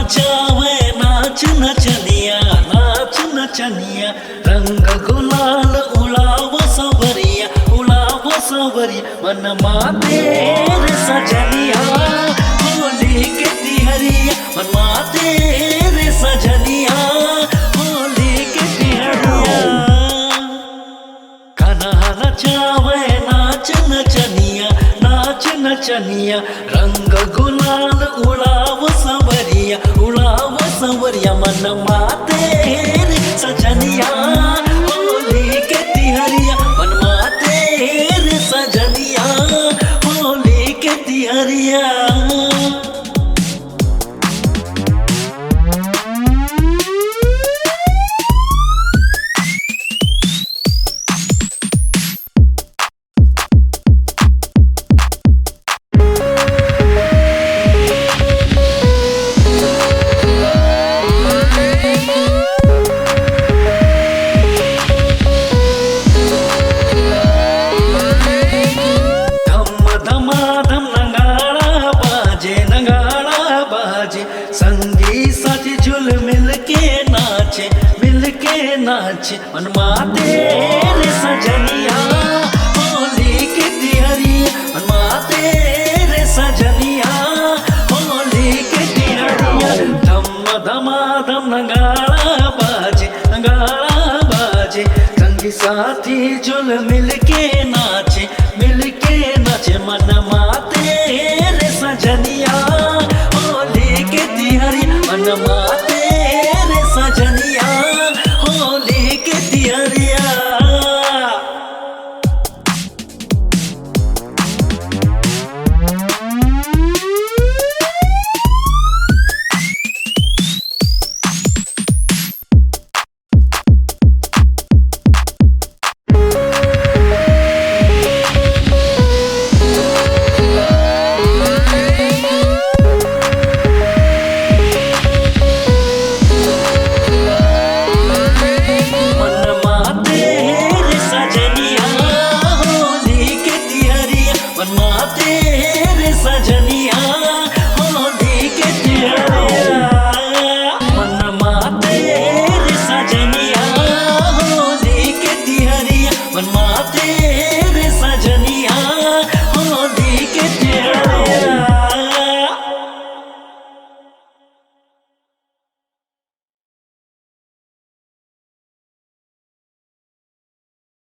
नचावे नाच नचनिया नाच नचनिया रंग गुलाल उड़ाव सवरिया मन माते रे सजनिया होली के तिहरिया मन माते रे सजनिया होली के तिहरिया खाना नचावे नाच नचनिया नाच नचनिया रंग गुलाल उड़ाव सवरिया मन माते रे सजनिया होली के तिहरिया मन माते रे सजनिया होली के तिहरिया संगी साथी झुल मिल के नाचे मन माते रे सजनिया होली के तिहरिया मन माते रे सजनिया होली के तिहरिया धम धमाधम नगाड़ा बाजे संगी साथी झुल मिल के नाचे मन माते रे सजनिया होली के तिहरिया मन माते